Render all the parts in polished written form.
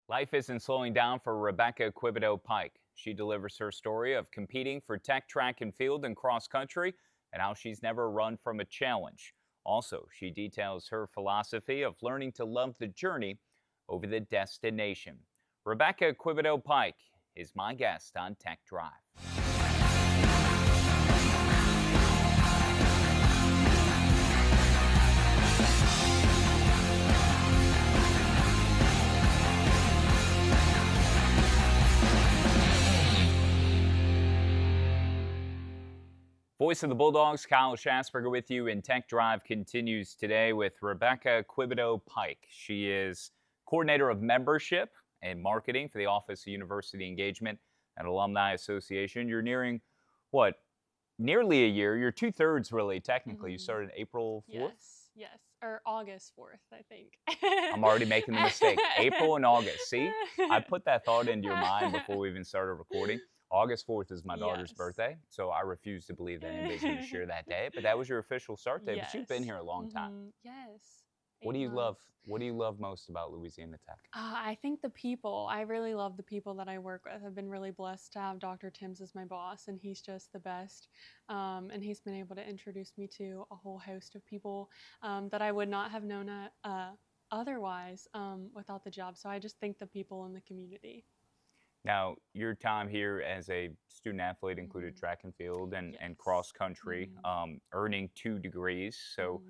Life isn't slowing down for Rebecca Quebedeaux Pike. She delivers her story of competing for tech, track, and field and cross country and how she's never run from a challenge. Also, she details her philosophy of learning to love the journey over the destination. Rebecca Quebedeaux Pike is my guest on Tech Drive. Voice of the Bulldogs, Kyle Schasberger with you, and Tech Drive continues today with Rebecca Quebedeaux Pike. She is coordinator of membership and marketing for the Office of University Engagement and Alumni Association. You're nearing, what, nearly a year. You're two-thirds, really, technically. You started April 4th? Yes, or August 4th, I think. I'm already making the mistake. April and August. See, I put that thought into your mind before we even started recording. August 4th is my daughter's birthday, so I refuse to believe that anybody's going to share that day. But that was your official start date. But you've been here a long time. Yes. What do you love? What do you love most about Louisiana Tech? I think the people. I really love the people that I work with. I've been really blessed to have Dr. Timms as my boss, and he's just the best. And he's been able to introduce me to a whole host of people that I would not have known otherwise without the job. So I just think the people in the community. Now, your time here as a student athlete included track and field and cross country, earning 2 degrees. So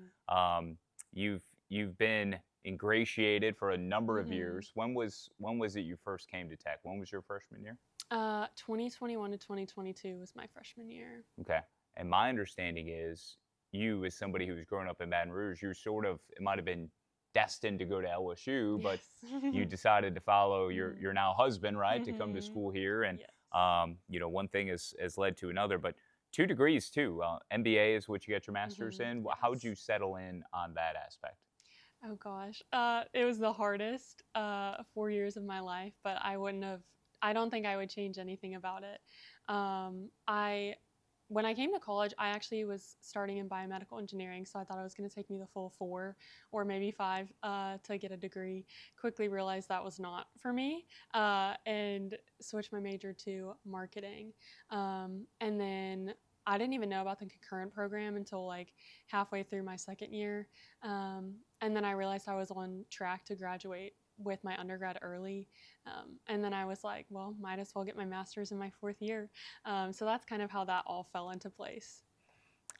you've been ingratiated for a number of years. When was it you first came to Tech? When was your freshman year? 2021 to 2022 was my freshman year. Okay. And my understanding is you, as somebody who's grown up in Baton Rouge, you're sort of, it might have been destined to go to LSU, but you decided to follow your now husband, right, to come to school here. And, one thing has led to another, but 2 degrees too. MBA is what you get your master's in. How would you settle in on that aspect? Oh gosh, it was the hardest 4 years of my life, but I don't think I would change anything about it. When I came to college, I actually was starting in biomedical engineering, so I thought it was going to take me the full 4 or maybe 5 to get a degree. Quickly realized that was not for me and switched my major to marketing. And then I didn't even know about the concurrent program until like halfway through my second year. And then I realized I was on track to graduate with my undergrad early. And then I was like, well, might as well get my master's in my 4th year. So that's kind of how that all fell into place.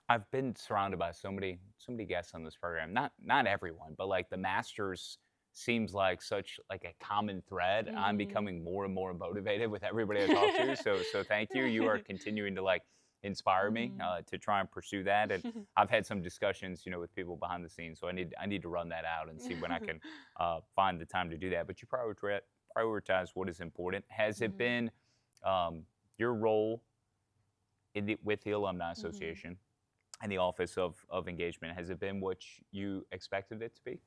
I've been surrounded by so many guests on this program. Not everyone, but like the masters seems like such like a common thread. I'm becoming more and more motivated with everybody I talk to. So thank you. You are continuing to like inspire me to try and pursue that. And I've had some discussions, with people behind the scenes. So I need to run that out and see when I can find the time to do that. But you prioritize what is important. Has it been your role with the Alumni Association and the Office of Engagement? Has it been what you expected it to be?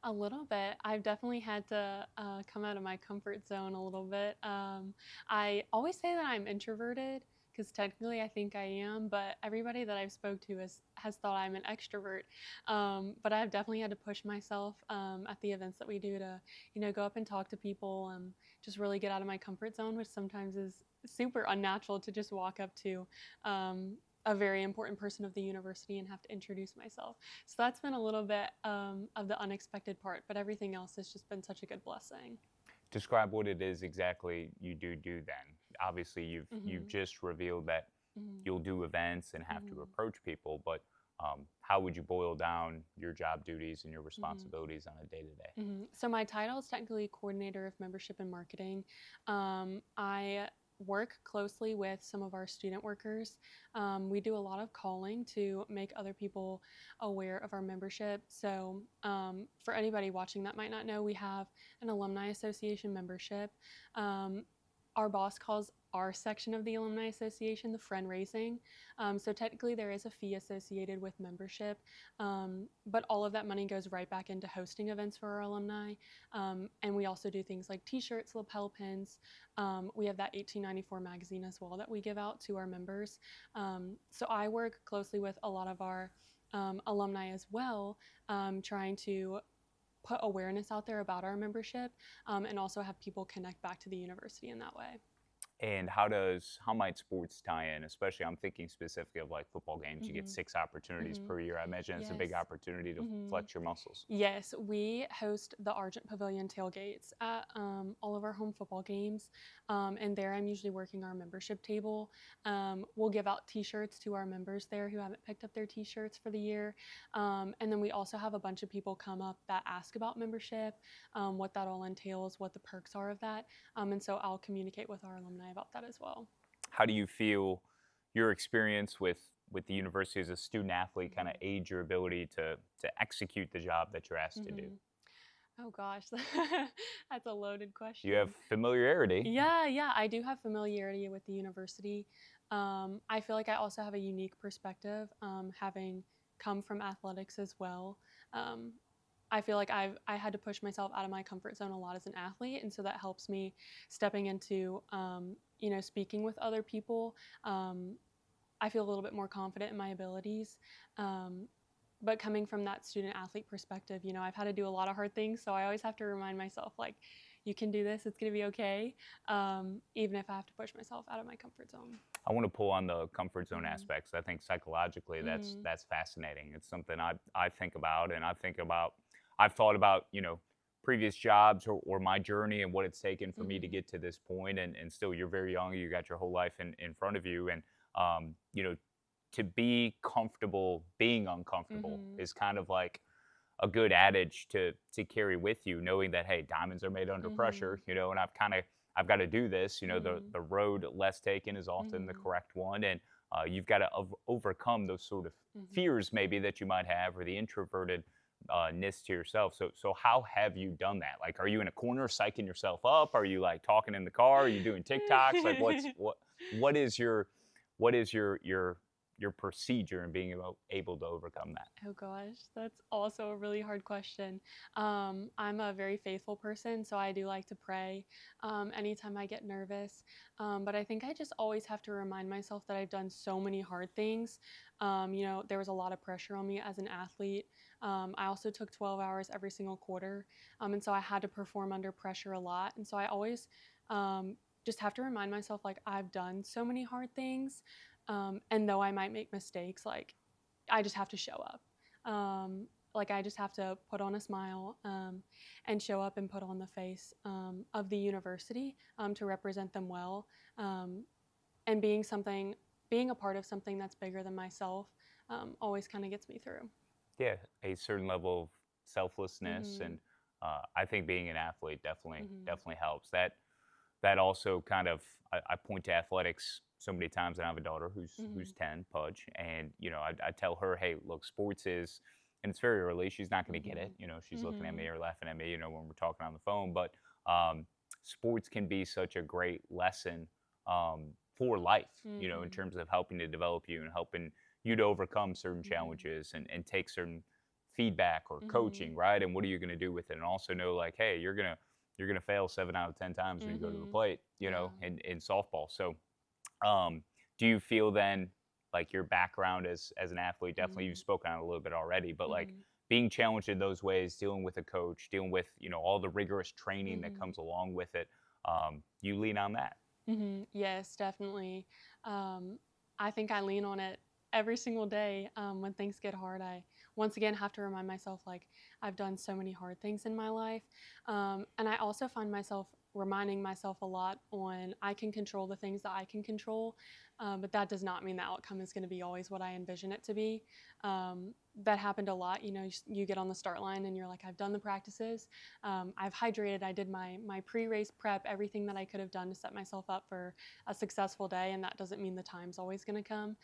A little bit. I've definitely had to come out of my comfort zone a little bit. I always say that I'm introverted, because technically I think I am, but everybody that I've spoke to has thought I'm an extrovert. But I've definitely had to push myself at the events that we do to, go up and talk to people, just really get out of my comfort zone, which sometimes is super unnatural to just walk up to a very important person of the university and have to introduce myself. So that's been a little bit of the unexpected part, but everything else has just been such a good blessing. Describe what it is exactly you do then. Obviously, you've just revealed that you'll do events and have to approach people, but how would you boil down your job duties and your responsibilities on a day-to-day? So my title is technically coordinator of membership and marketing. I work closely with some of our student workers. We do a lot of calling to make other people aware of our membership. So for anybody watching that might not know, we have an Alumni Association membership. Our boss calls our section of the Alumni Association the friend raising. So technically there is a fee associated with membership, but all of that money goes right back into hosting events for our alumni. And we also do things like t-shirts, lapel pins. We have that 1894 magazine as well that we give out to our members. So I work closely with a lot of our alumni as well, trying to put awareness out there about our membership, and also have people connect back to the university in that way. And how might sports tie in? Especially, I'm thinking specifically of like football games. You get Hmm. 6 opportunities Hmm. per year. I imagine it's a big Yes. opportunity to Hmm. flex your muscles. Yes, we host the Argent Pavilion tailgates at all of our home football games. And there I'm usually working our membership table. We'll give out t shirts to our members there who haven't picked up their t shirts for the year. And then we also have a bunch of people come up that ask about membership, what that all entails, what the perks are of that. And so I'll communicate with our alumni about that as well. How do you feel your experience with the university as a student athlete kind of aid your ability to execute the job that you're asked to do? Hmm. Oh gosh, that's a loaded You have question. familiarity. Yeah, yeah, I do have familiarity with the university. I feel like I also have a unique perspective, having come from athletics as well. Um, I feel like I had to push myself out of my comfort zone a lot as an athlete, and so that helps me stepping into speaking with other people. Um, I feel a little bit more confident in my abilities. Um, but coming from that student athlete perspective, I've had to do a lot of hard things, so I always have to remind myself like, you can do this. It's gonna be okay, even if I have to push myself out of my comfort zone. I want to pull on the comfort zone Hmm. aspects. I think psychologically Hmm. that's fascinating. It's something I think about, and I've thought about previous jobs or my journey and what it's taken for me to Hmm. get to this point. And still, you're very young. You got your whole life in front of you, and um, you know to be comfortable being uncomfortable Hmm. is kind of like a good adage to carry with you, knowing that hey, diamonds are made under Hmm. pressure, and I've got to do this. Hmm. The road less taken is often the Hmm. correct one, and you've got to overcome those sort of Hmm. fears maybe that you might have or the introverted ness to yourself. So how have you done that? Like, are you in a corner psyching yourself up? Are you like talking in the car? Are you doing TikToks? Like, what is your procedure in being able to overcome that? Oh gosh, that's also a really hard question. I'm a very faithful person, so I do like to pray anytime I get nervous. But I think I just always have to remind myself that I've done so many hard things. There was a lot of pressure on me as an athlete. I also took 12 hours every single quarter, and so I had to perform under pressure a lot. And so I always just have to remind myself, like, I've done so many hard things. And though I might make mistakes, like, I just have to show up. Like, I just have to put on a smile, and show up and put on the face of the university, to represent them well. Um, and being a part of something that's bigger than myself, always kind of gets me through. Yeah, a certain level of selflessness, Hmm. and I think being an athlete Hmm. definitely helps. That also kind of I point to athletics so many times, and I have a daughter who's Hmm. 10, Pudge, and I tell her, hey, look, sports is, and it's very early. She's not going to get it. Hmm. She's looking at me Hmm. or laughing at me. When we're talking on the phone, but um, sports can be such a great lesson for life. In Hmm. terms of helping to develop you and helping you to overcome certain Hmm. challenges and take certain feedback or Hmm. coaching, right? And what are you going to do with it? And also know like, hey, you're gonna fail 7 out of 10 times when you go to the Hmm. plate, Yeah. in softball. So, um, do you feel then like your background as an athlete, definitely you've Hmm. spoken on it a little bit already, but like Hmm. being challenged in those ways, dealing with a coach, dealing with all the rigorous training that Hmm. comes along with it, you lean on that. Yes, definitely. Um, I think I lean on it every single day. When things get hard, I once again have to remind myself, like, I've done so many hard things in my life. And I also find myself reminding myself a lot on, I can control the things that I can control, but that does not mean the outcome is going to be always what I envision it to be. That happened a lot. You get on the start line and you're like, I've done the practices, I've hydrated, I did my pre-race prep, everything that I could have done to set myself up for a successful day, and that doesn't mean the time's always going to come.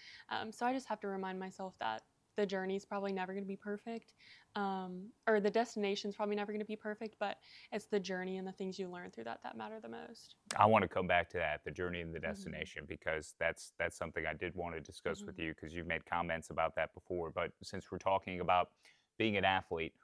So I just have to remind myself that the journey's probably never going to be perfect, or the destination's probably never going to be perfect, but it's the journey and the things you learn through that matter the most. I want to come back to that, the journey and the Hmm. destination, because that's something I did want to discuss with Hmm. you because you've made comments about that before. But since we're talking about being an athlete,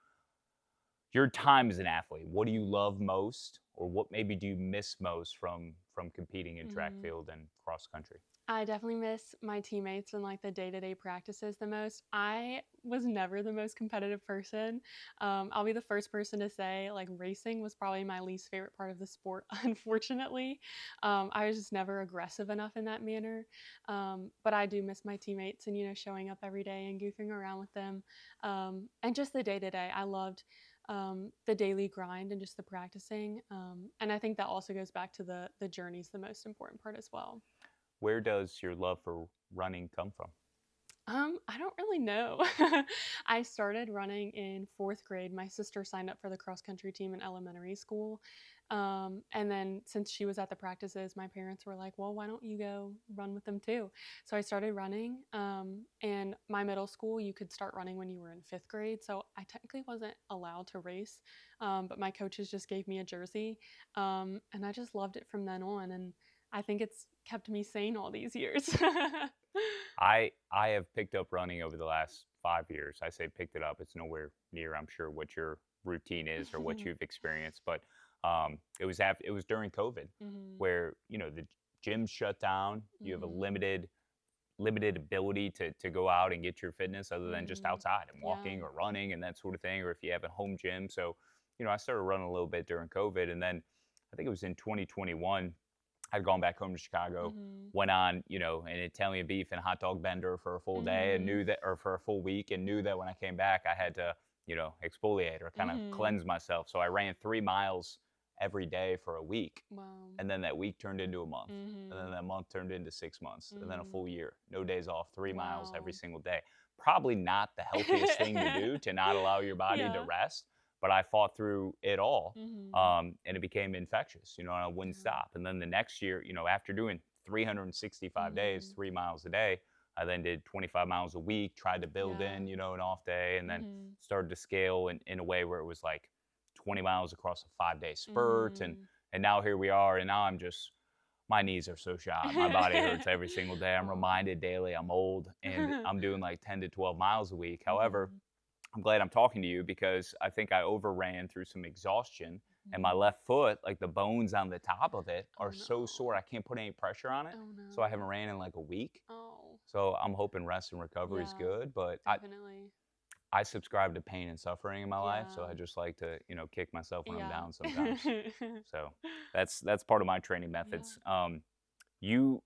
your time as an athlete, what do you love most, or what maybe do you miss most from competing in track Mhm. field and cross country? I definitely miss my teammates and like the day-to-day practices the most. I was never the most competitive person. I'll be the first person to say like racing was probably my least favorite part of the sport, unfortunately. I was just never aggressive enough in that manner. But I do miss my teammates and, showing up every day and goofing around with them. And just the day-to-day. I loved the daily grind and just the practicing. And I think that also goes back to the journey's the most important part as well. Where does your love for running come from? I don't really know. I started running in fourth grade. My sister signed up for the cross country team in elementary school. And then since she was at the practices, my parents were like, well, why don't you go run with them too? So I started running. And my middle school, you could start running when you were in fifth grade. So I technically wasn't allowed to race, but my coaches just gave me a jersey. And I just loved it from then on. And I think it's kept me sane all these years. I have picked up running over the last 5 years. I say picked it up. It's nowhere near, I'm sure, what your routine is or what you've experienced. But it was during COVID, Mhm. where the gyms shut down. You have a Mhm. limited ability to go out and get your fitness other than just Mhm. outside and Yeah. walking or running and that sort of thing, or if you have a home gym. So I started running a little bit during COVID, and then I think it was in 2021. I'd gone back home to Chicago, Mhm. went on, an Italian beef and hot dog bender for a full day and Mhm. knew that, or for a full week, and knew that when I came back, I had to, exfoliate or kind of Mhm. cleanse myself. So I ran 3 miles every day for a week. Wow. And then that week turned into a month. And then Mhm. that month turned into 6 months. And then a Mhm. full year, no days off, 3 miles every Wow. single day. Probably not the healthiest thing to do to not allow your body to Yeah. rest, but I fought through it all, Mhm. and it became infectious, and I wouldn't Yeah. stop. And then the next year, after doing 365 days, Mhm. 3 miles a day, I then did 25 miles a week, tried to build Yeah. in, an off day, and then Mhm. started to scale in a way where it was like 20 miles across a 5 day spurt. And, Mhm. and now here we are. And now my knees are so shot. My body hurts every single day. I'm Aw. reminded daily I'm old, and I'm doing like 10 to 12 miles a week. However, Mhm. I'm glad I'm talking to you because I think I overran through some exhaustion, and my Mhm. left foot, like the bones on the top of it, Oh are so sore no. I can't put any pressure on it. Oh So I haven't no. ran in like a week. Oh. So I'm hoping rest and recovery is Yeah. good. But Definitely. I subscribe to pain and suffering in my life, so Yeah. I just like to kick myself when I'm Yeah. down sometimes. So that's part of my training Yeah. methods. You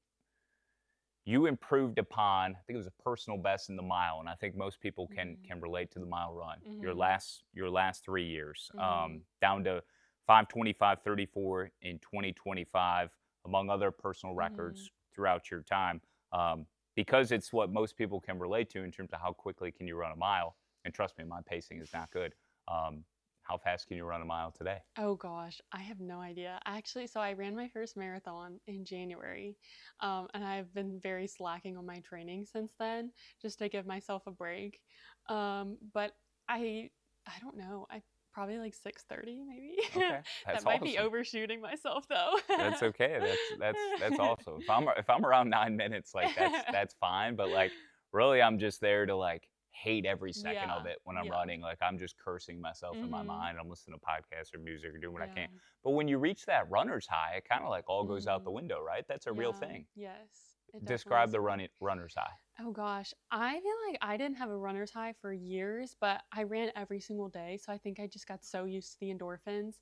you improved upon, I think it was a personal best in the mile, and I think most people can Mhm. can relate to the mile run. Mhm. Your last 3 years, Mhm. down to 5:25:34 in 2025, among other personal Mhm. records throughout your time. Um, because it's what most people can relate to in terms of how quickly can you run a mile. And trust me, my pacing is not good. Um, how fast can you run a mile today? Oh gosh, I have no idea. Actually, so I ran my first marathon in January, and I've been very slacking on my training since then, just to give myself a break. But I, I don't know. I probably like 6:30 maybe. Okay, That that's might be awesome. overshooting myself though. That's okay. That's awesome. If I'm around 9 minutes, like that's fine. But like really, I'm just there to like hate every second of Yeah, it when I'm yeah. running. Like I'm just cursing myself in my Mhm. mind. I'm listening to podcasts or music or doing what I Yeah. can. But when you reach that runner's high, it kind of like all goes out the Mhm. window, right? That's a real Yeah. thing. Yes. It definitely Describe is the for me. runner's high. Oh gosh, I feel like I didn't have a runner's high for years, but I ran every single day, so I think I just got so used to the endorphins.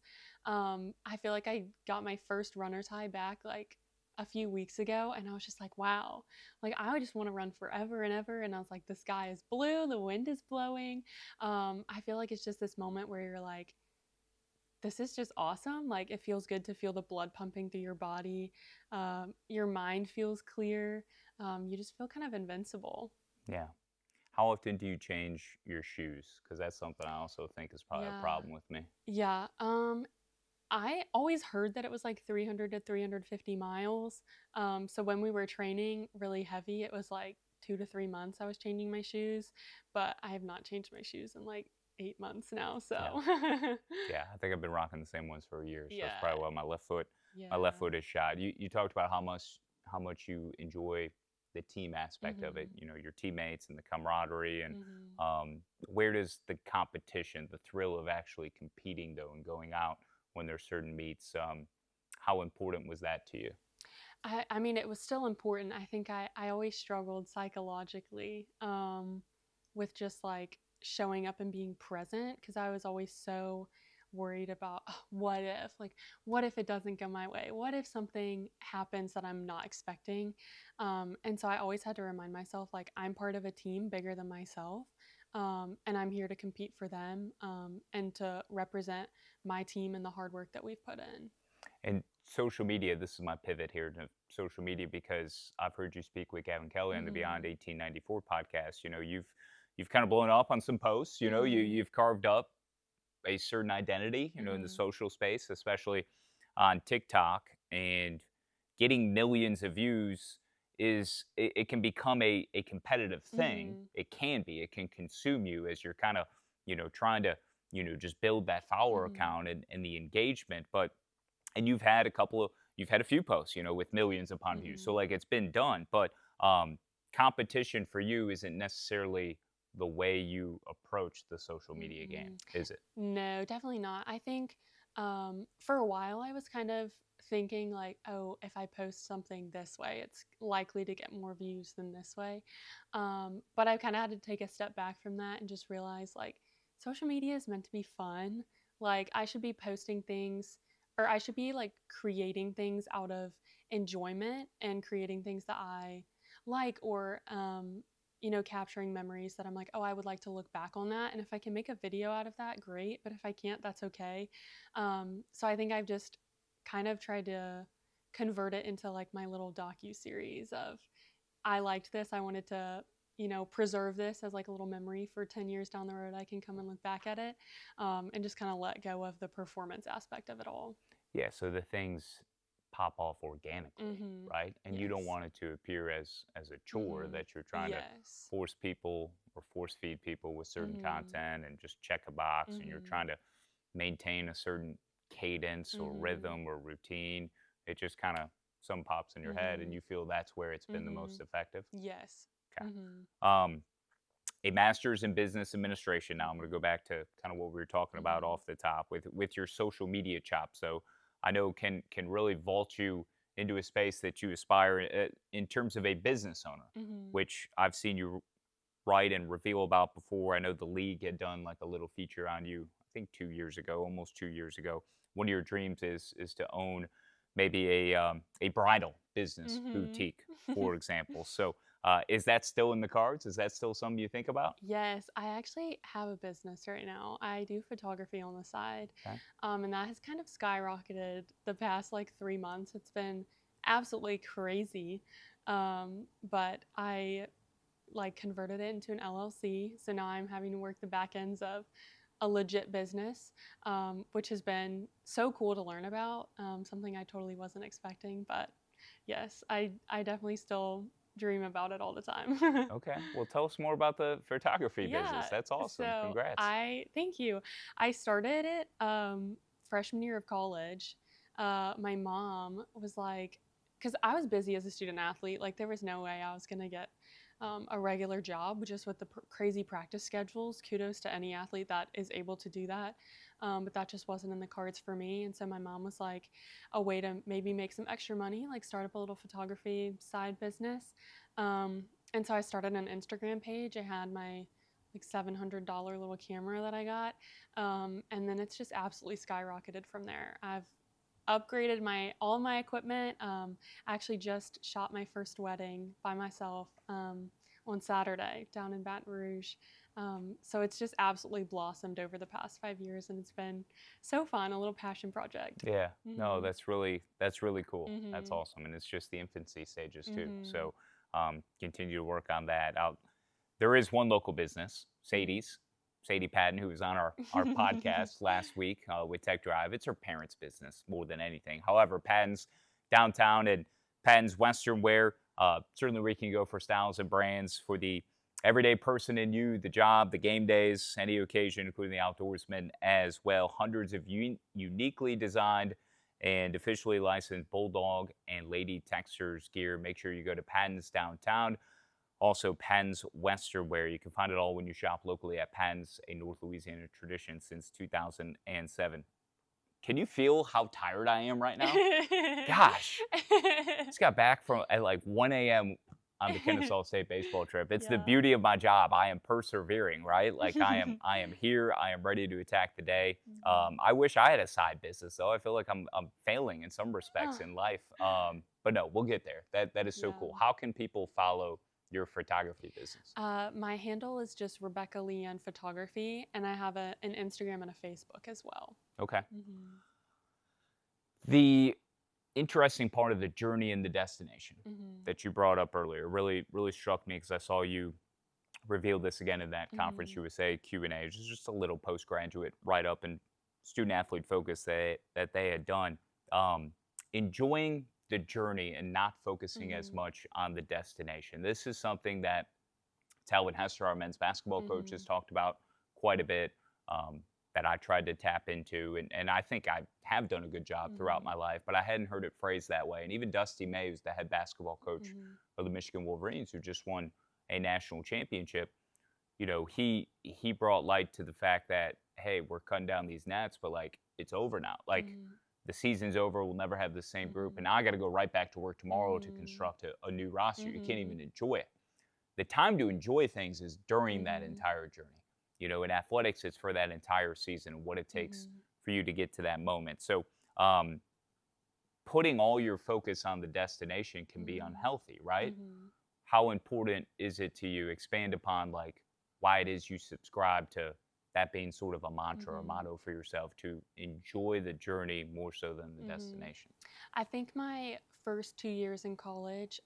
I feel like I got my first runner's high back like a few weeks ago, and I was just like, wow, like I would just want to run forever and ever. And I was like, the sky is blue, the wind is blowing. I feel like it's just this moment where you're like, this is just awesome. Like it feels good to feel the blood pumping through your body. Your mind feels clear. You just feel kind of invincible. Yeah. How often do you change your shoes? Because that's something I also think is probably a Yeah. problem with me. Yeah. I always heard that it was like 300 to 350 miles. So when we were training really heavy, it was like 2 to 3 months I was changing my shoes, but I have not changed my shoes in like 8 months now. Yeah. So Yeah, I think I've been rocking the same ones for years. That's yeah. probably why my left foot Yeah. is shot. You talked about how much you enjoy the team aspect of it, Mhm. you know, your teammates and the camaraderie, and Mhm. where does the competition, the thrill of actually competing though and going out when there's certain meets, how important was that to you? I mean, it was still important. I think I always struggled psychologically with just like showing up and being present because I was always so worried about "Ugh, what if it doesn't go my way? What if something happens that I'm not expecting? And so I always had to remind myself like I'm part of a team bigger than myself. And I'm here to compete for them and to represent my team and the hard work that we've put in. And social media, this is my pivot here to social media because I've heard you speak with Gavin Kelly on the Beyond Hmm. 1894 podcast. You know, you've kind of blown up on some posts. You know, Hmm. you've carved up a certain identity, you know, in the Hmm. social space, especially on TikTok, and getting millions of views it can become a competitive thing. Hmm. It can be. It can consume you as you're kind of, you know, trying to, you know, just build that follower Hmm. account and the engagement. But and you've had a few posts, you know, with millions upon views. So Hmm. like it's been done, but competition for you isn't necessarily the way you approach the social media game, Hmm. is it? No, definitely not. I think for a while I was kind of thinking like, oh, if I post something this way, it's likely to get more views than this way. But I kind of had to take a step back from that and just realize like social media is meant to be fun. Like I should be posting things or I should be like creating things out of enjoyment and creating things that I like or capturing memories that I'm like, oh, I would like to look back on that. And if I can make a video out of that, great. But if I can't, that's okay. So I think I've just kind of tried to convert it into like my little docu series of I liked this. I wanted to, preserve this as like a little memory for 10 years down the road. I can come and look back at it and just kind of let go of the performance aspect of it all. Yeah, so the things pop off organically, Mm-hmm. right? And you don't Yes. want it to appear as a chore Mm-hmm. that you're trying to Yes. force people or force feed people with certain Mm-hmm. content and just check a box, and you're Mm-hmm. trying to maintain a certain cadence or Mm-hmm. rhythm or routine. It just kind of some pops in your head and Mm-hmm. you feel that's where it's been the Mm-hmm. most effective. Yes. Okay. Mhm. A master's in business administration. Now I'm going to Mhm. go back to kind of what we were talking about Mhm. off the top with your social media chops. So I know can really vault you into a space that you aspire in terms of a business owner, Mhm. which I've seen you write and reveal about before. I know the league had done like a little feature on you, I think 2 years ago, almost 2 years ago. One of your dreams is to own maybe a bridal business Mhm. boutique, for example. So is that still in the cards? Is that still something you think about? Yes, I actually have a business right now. I do photography on the side, Okay. and that has kind of skyrocketed the past like 3 months. It's been absolutely crazy, but I like converted it into an LLC. So now I'm having to work the back ends of a legit business, which has been so cool to learn about. Something I totally wasn't expecting, but yes, I definitely still dream about it all the time. Okay. Well, tell us more about the photography business. Yeah. That's awesome. So Congrats. I thank you. I started it freshman year of college. My mom was like, because I was busy as a student athlete, like there was no way I was gonna get a regular job just with the crazy practice schedules. Kudos to any athlete that is able to do that. But that just wasn't in the cards for me. And so my mom was like, a way to maybe make some extra money, like start up a little photography side business. Um, and so I started an Instagram page. I had my like $700 little camera that I got. And then it's just absolutely skyrocketed from there. I've upgraded my all my equipment. I actually just shot my first wedding by myself on Saturday down in Baton Rouge. So it's just absolutely blossomed over the past 5 years, and it's been so fun. A little passion project. Yeah. No, Mhm. that's really cool. That's Mhm. awesome, and it's just the infancy stages too. Mhm. So continue to work on that. There is one local business, Mhm. Sadie Patton, who was on our podcast last week with Tech Drive. It's her parents' business more than anything. However, Patton's downtown and Patton's Western wear, certainly where you can go for styles and brands for the everyday person in you, the job, the game days, any occasion, including the outdoorsman as well. Hundreds of uniquely designed and officially licensed Bulldog and Lady Texters gear. Make sure you go to Patton's downtown. Also, Patton's Western wear. You can find it all when you shop locally at Patton's, a North Louisiana tradition since 2007. Can you feel how tired I am right now? Gosh, just got back from at like 1 a.m. on the Kennesaw State baseball trip. It's the Yeah. beauty of my job. I am persevering, right? Like I am here. I am ready to attack the day. Mhm. I wish I had a side business though. I feel like I'm failing in some respects in life. But no, we'll get there. That is so Yeah. cool. How can people follow your photography business? My handle is just Rebecca Leanne Photography, and I have an Instagram and a Facebook as well. Okay. Mhm. The interesting part of the journey and the destination Mhm. that you brought up earlier really struck me because I saw you reveal this again in that conference Mhm. USA Q&A, which is just a little postgraduate write-up and student athlete focus that they had done. Um, Enjoying the journey and not focusing as Mhm. much on the destination. This is something that Talbot Hester, our men's basketball coach, has Mhm. talked about quite a bit. That I tried to tap into, and I think I have done a good job throughout Mhm. my life, but I hadn't heard it phrased that way. And even Dusty May, who's the head basketball coach Mhm. of the Michigan Wolverines, who just won a national championship, he brought light to the fact that, hey, we're cutting down these nets, but like it's over now. Like Mhm. the season's over. We'll never have the same group, and Mhm. now I got to go right back to work tomorrow to Mhm. construct a new roster. You can't Mhm. even enjoy it. The time to enjoy things is during that Mhm. entire journey. In athletics, it's for that entire season and what it takes Mhm. for you to get to that moment. So, putting all your focus on the destination can be Mhm. unhealthy, right? Mhm. How important is it to you? Expand upon like why it is you subscribe to that being sort of a mantra or Mhm. motto for yourself to enjoy the journey more so than the Mhm. destination. I think my first 2 years in college,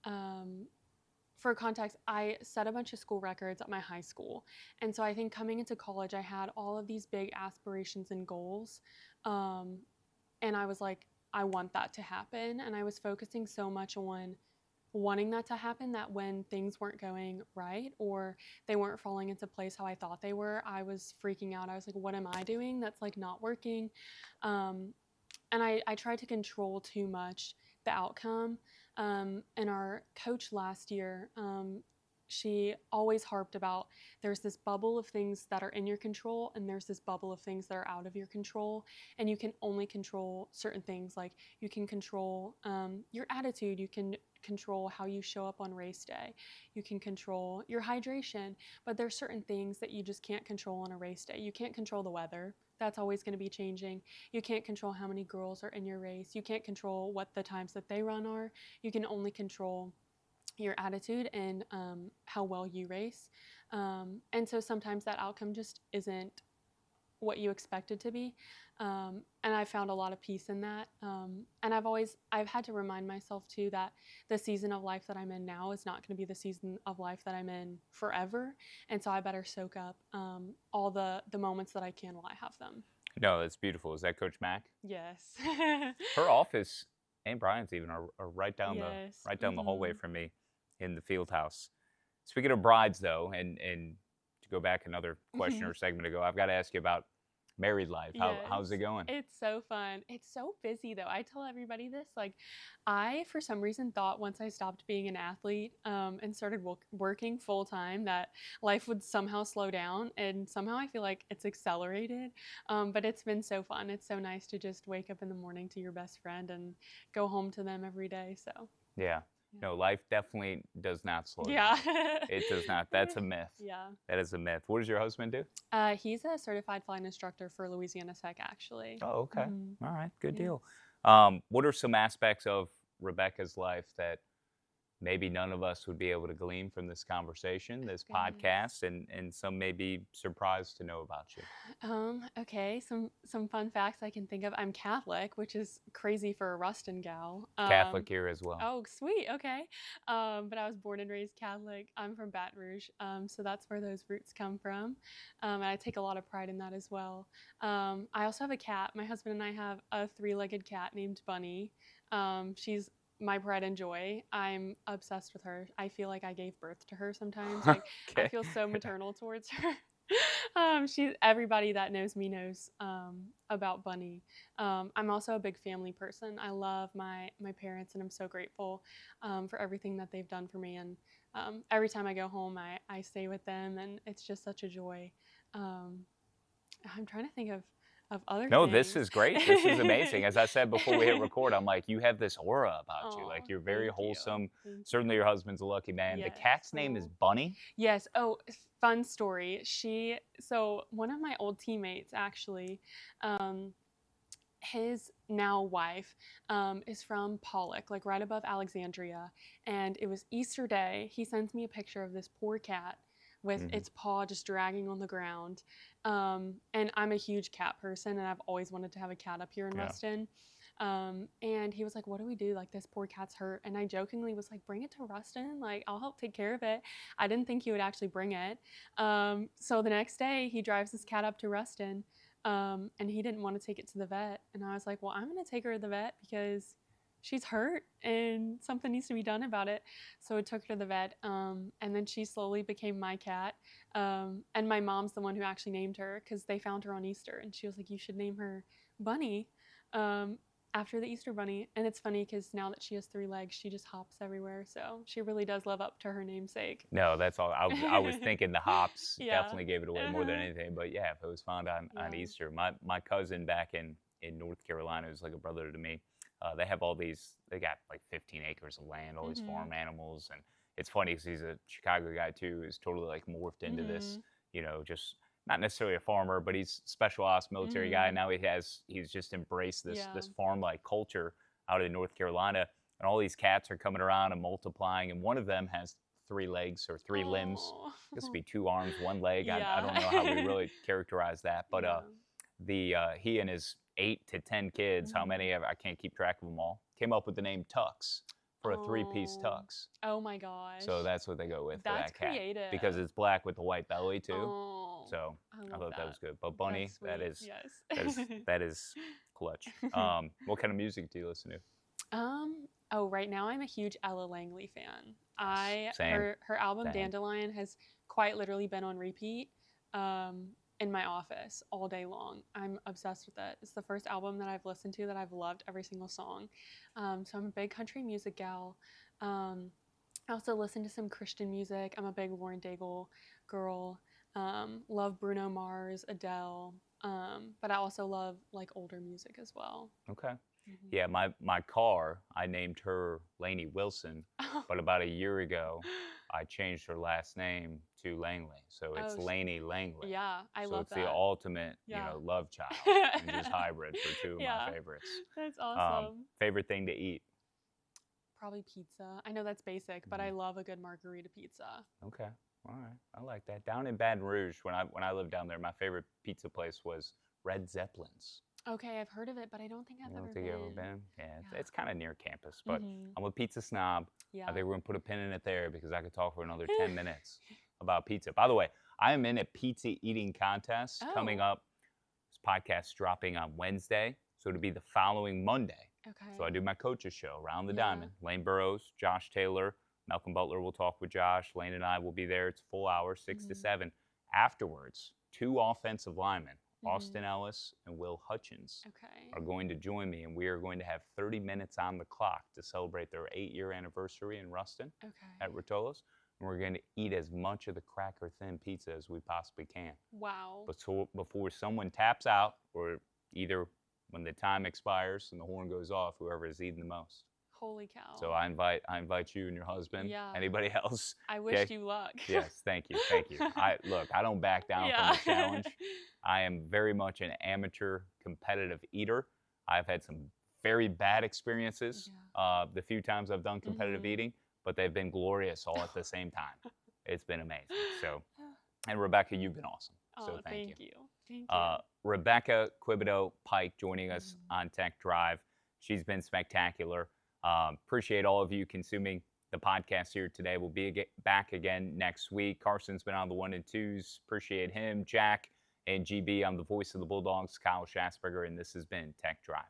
um, for context, I set a bunch of school records at my high school. And so I think coming into college, I had all of these big aspirations and goals. Um, and I was like, I want that to happen. And I was focusing so much on wanting that to happen that when things weren't going right or they weren't falling into place how I thought they were, I was freaking out. I was like, what am I doing that's like not working? Um, and I tried to control too much the outcome. And our coach last year, she always harped about there's this bubble of things that are in your control, and there's this bubble of things that are out of your control. And you can only control certain things. Like you can control your attitude, you can control how you show up on race day, you can control your hydration, but there's certain things that you just can't control on a race day. You can't control the weather. That's always going to be changing. You can't control how many girls are in your race. You can't control what the times that they run are. You can only control your attitude and how well you race. And so sometimes that outcome just isn't what you expect it to be. And I found a lot of peace in that. And I've had to remind myself too that the season of life that I'm in now is not going to be the season of life that I'm in forever. And so I better soak up all the moments that I can while I have them. No, that's beautiful. Is that Coach Mack? Yes. Her office and Brian's even are Yes. right down the hallway Mm-hmm. from me in the field house. Speaking of brides, though, and to go back another question or segment ago, I've got to ask you about married life. Yes. How's it going? It's so fun. It's so busy though. I tell everybody this. Like, I, for some reason, thought once I stopped being an athlete and started working full time that life would somehow slow down. And somehow I feel like it's accelerated. But it's been so fun. It's so nice to just wake up in the morning to your best friend and go home to them every day. So, Yeah. No, life definitely does not slow down. yeah. It does not. That's a myth. Yeah. That is a myth. What does your husband do? He's a certified flight instructor for Louisiana Tech, actually. Oh, okay. Hmm. All right. Good Yes. deal. What are some aspects of Rebecca's life that maybe none of us would be able to glean from this conversation, this Goodness. podcast, and some may be surprised to know about you. Okay, some fun facts I can think of. I'm Catholic, which is crazy for a Ruston gal. Catholic here as well. Oh, sweet. Okay. But I was born and raised Catholic. I'm from Baton Rouge, so that's where those roots come from. And I take a lot of pride in that as well. I also have a cat. My husband and I have a three-legged cat named Bunny. She's my pride and joy. I'm obsessed with her. I feel like I gave birth to her sometimes. Like I Okay. feel so maternal towards her. Everybody that knows me knows about Bunny. I'm also a big family person. I love my parents, and I'm so grateful for everything that they've done for me. And every time I go home, I stay with them, and it's just such a joy. Um, I'm trying to think of other No, this things. is great. This is amazing. As I said before we hit record, I'm like, you have this aura about you. Like, Oh, you're very thank you. wholesome. Thank Certainly, you. your husband's a lucky man. The Yes. cat's name is Oh. Bunny. Yes. Oh, fun story. So one of my old teammates actually, um, his now wife is from Pollock, like right above Alexandria. And it was Easter Day. He sends me a picture of this poor cat with Mhm. its paw just dragging on the ground. And I'm a huge cat person, and I've always wanted to have a cat up here in Yeah. Ruston. And he was like, "What do we do? Like, this poor cat's hurt." And I jokingly was like, "Bring it to Ruston. Like, I'll help take care of it." I didn't think he would actually bring it. So the next day, he drives this cat up to Ruston, and he didn't want to take it to the vet. And I was like, "Well, I'm going to take her to the vet because she's hurt and something needs to be done about it." So I took her to the vet, and then she slowly became my cat. And my mom's the one who actually named her because they found her on Easter, and she was like, "You should name her Bunny." After the Easter Bunny. And it's funny because now that she has 3 legs, she just hops everywhere. So she really does live up to her namesake. No, that's all. I was thinking the hops Yeah. definitely gave it away more than Uh-huh. anything. But yeah, if it was found on Yeah. Easter, my cousin back in North Carolina, who's like a brother to me, they have all these. They got like 15 acres of land, all these farm animals, and it's funny because he's a Chicago guy too, who's totally like morphed into this, just not necessarily a farmer, but he's special ops military guy. Now he's just embraced this Yeah. this farm like culture out in North Carolina, and all these cats are coming around and multiplying, and one of them has 3 legs or 3 limbs. Aw. This would be 2 arms, 1 leg. I don't know Yeah. how we really characterize that, but Yeah. he and his 8 to 10 kids, how many I can't keep track of them all, came up with the name Tux for a 3-piece Oh. tux. Oh my gosh. So that's what they go with for That's that cat creative. because it's black with the white belly too. Oh, So I I love thought that was that. good. But Bunny, That's sweet. that is Yes. that is clutch. What kind of music do you listen to? Right now I'm a huge Ella Langley fan. Same. Her album Same. Dandelion has quite literally been on repeat in my office all day long. I'm obsessed with it. It's the first album that I've listened to that I've loved every single song. So I'm a big country music gal. I also listen to some Christian music. I'm a big Lauren Daigle girl. Love Bruno Mars, Adele. But I also love like older music as well. Okay. Yeah, my car, I named her Lainey Wilson, but about a year ago, I changed her last name to Langley, so it's Lainey Langley. Yeah, I So love it's that. the ultimate, Yeah. love child, and just hybrid for 2 of Yeah. my favorites. That's awesome. Favorite thing to eat? Probably pizza. I know that's basic, but I love a good margarita pizza. Okay, all right, I like that. Down in Baton Rouge, when I lived down there, my favorite pizza place was Red Zeppelin's. Okay, I've heard of it, but I don't think I've I don't ever think you've ever been. been. Yeah, Yeah. it's kind of near campus, but Mhm. I'm a pizza snob. Yeah. I think we're gonna put a pin in it there because I could talk for another 10 minutes about pizza. By the way, I am in a pizza eating contest coming Oh. up. This podcast dropping on Wednesday, so it'll be the following Monday. Okay. So I do my coaches show, Round the Yeah. Diamond. Lane Burrows, Josh Taylor, Malcolm Butler will talk with Josh. Lane and I will be there. It's a full hour, 6 to 7. Afterwards, 2 offensive linemen, Austin Ellis and Will Hutchins, Okay. are going to join me, and we are going to have 30 minutes on the clock to celebrate their 8-year anniversary in Ruston at Okay. Rotolo's. And we're going to eat as much of the cracker thin pizza as we possibly can. Wow. But so before someone taps out, or either when the time expires and the horn goes off, whoever is eating the most. Holy cow. So I invite you and your husband. Yeah. Anybody else? I wish you luck. Yes, thank you. I don't back down from the challenge. I am very much an amateur competitive eater. I've had some very bad experiences the few times I've done competitive eating, but they've been glorious all at the same time. It's been amazing. So, and Rebecca, you've been awesome. So thank you. Thank you. Rebecca Quebedeaux Pike joining us on Tech Drive. She's been spectacular. Appreciate all of you consuming the podcast here today. We'll be back again next week. Carson's been on the 1 and 2s. Appreciate him. Jack and GB, I'm the voice of the Bulldogs, Kyle Schasberger, and this has been Tech Drive.